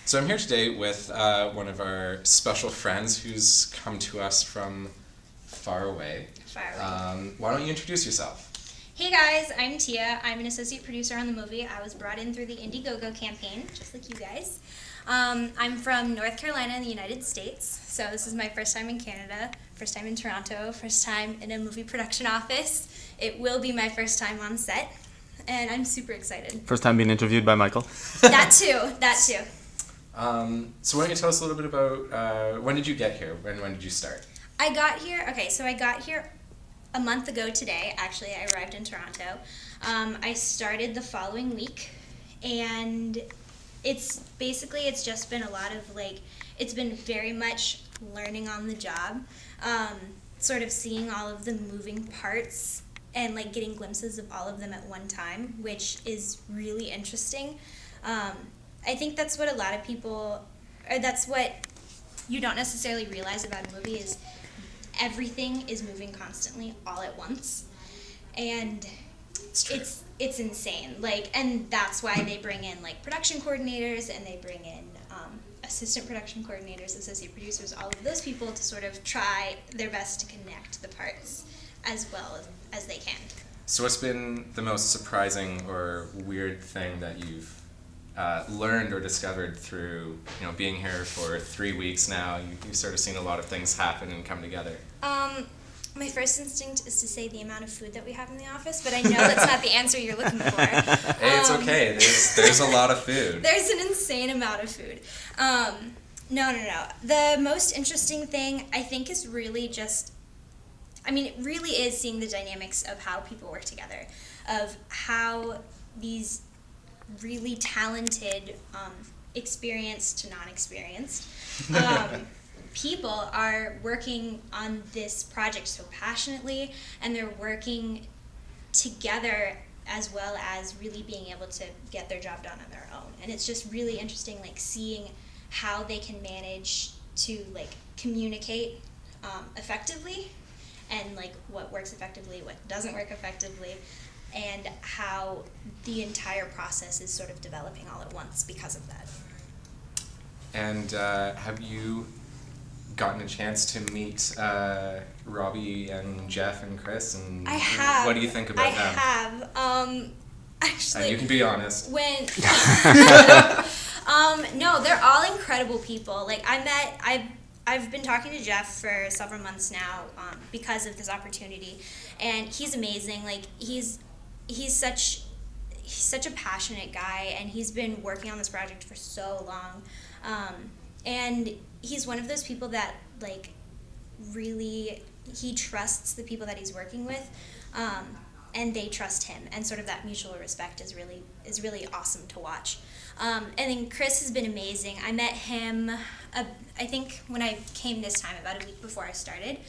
So I'm here today with one of our special friends who's come to us from far away. Why don't you introduce yourself? Hey guys, I'm Tia. I'm an associate producer on the movie. I was brought in through the Indiegogo campaign, just like you guys. I'm from North Carolina in the United States, so this is my first time in Canada, first time in Toronto, first time in a movie production office. It will be my first time on set, and I'm super excited. First time being interviewed by Michael. That too. So why don't you tell us a little bit about when did you get here? When did you start? I got here a month ago today. Actually, I arrived in Toronto. I started the following week, and it's just been a lot of it's been very much learning on the job, sort of seeing all of the moving parts and getting glimpses of all of them at one time, which is really interesting. I think that's what that's what you don't necessarily realize about a movie is everything is moving constantly all at once, and it's insane. And that's why they bring in production coordinators, and they bring in assistant production coordinators, associate producers, all of those people to sort of try their best to connect the parts as well as they can. So what's been the most surprising or weird thing that you've learned or discovered through being here for 3 weeks now? You've sort of seen a lot of things happen and come together. My first instinct is to say the amount of food that we have in the office, but I know that's not the answer you're looking for. Hey, it's okay. There's a lot of food. There's an insane amount of food. No. The most interesting thing, I think, is really it really is seeing the dynamics of how people work together, of how these really talented, experienced to non-experienced people are working on this project so passionately, and they're working together as well as really being able to get their job done on their own. And it's just really interesting seeing how they can manage to communicate effectively, and what works effectively, what doesn't work effectively, and how the entire process is sort of developing all at once because of that. And have you gotten a chance to meet Robbie and Jeff and Chris? And I have. What do you think about them? I have. Actually, and you can be honest. When no, they're all incredible people. I've been talking to Jeff for several months now because of this opportunity, and he's amazing. He's such a passionate guy, and he's been working on this project for so long, and he's one of those people that really he trusts the people that he's working with, and they trust him, and sort of that mutual respect is really awesome to watch. And then Chris has been amazing. I met him, I think when I came this time, about a week before I started.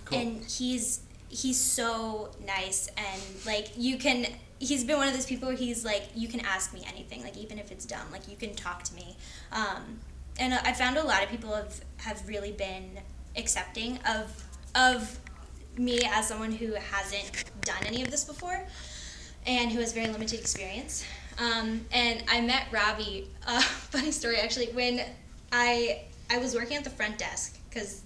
Cool. And he's so nice, and he's been one of those people where he's you can ask me anything, even if it's dumb, you can talk to me. And I found a lot of people have really been accepting of me as someone who hasn't done any of this before, and who has very limited experience. And I met Robbie, funny story actually, when I was working at the front desk, because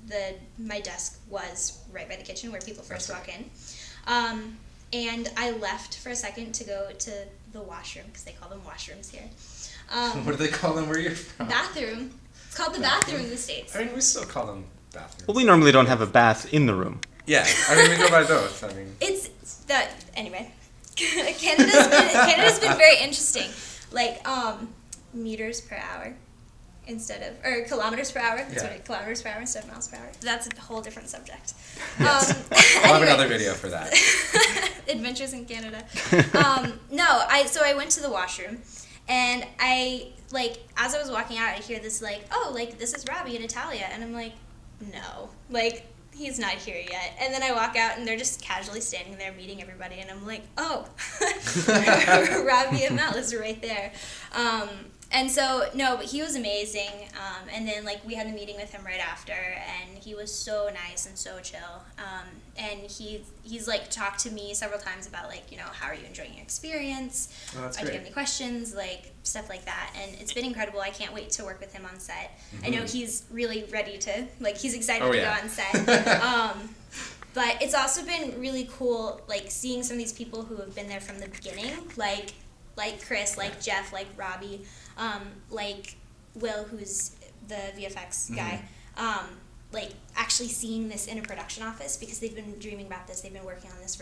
my desk was right by the kitchen where people first walk in. And I left for a second to go to the washroom, because they call them washrooms here. What do they call them where you're from? Bathroom. It's called the bathroom in the States. I mean, we still call them bathrooms. Well, we normally don't have a bath in the room. Yeah, we go by both. Anyway. Canada's been very interesting. Meters per hour or kilometers per hour. That's what kilometers per hour instead of miles per hour. That's a whole different subject. Yes. We'll have another video for that. Adventures in Canada. So I went to the washroom, and as I was walking out, I hear this this is Robbie and Natalia, and I'm like, no, he's not here yet. And then I walk out, and they're just casually standing there meeting everybody, and I'm like, oh, Robbie and Mel is right there. And so, no, but he was amazing. And then, like, we had the meeting with him right after, and he was so nice and so chill. And he's like, talked to me several times about, like, you know, how are you enjoying your experience? Oh, that's Do you great. have any questions? Like, stuff like that. And it's been incredible. I can't wait to work with him on set. I know he's really ready to, like, he's excited Oh, to yeah. go on set. But it's also been really cool, like, seeing some of these people who have been there from the beginning, like Chris, like Jeff, like Robbie, like Will, who's the VFX guy, like actually seeing this in a production office because they've been dreaming about this. They've been working on this for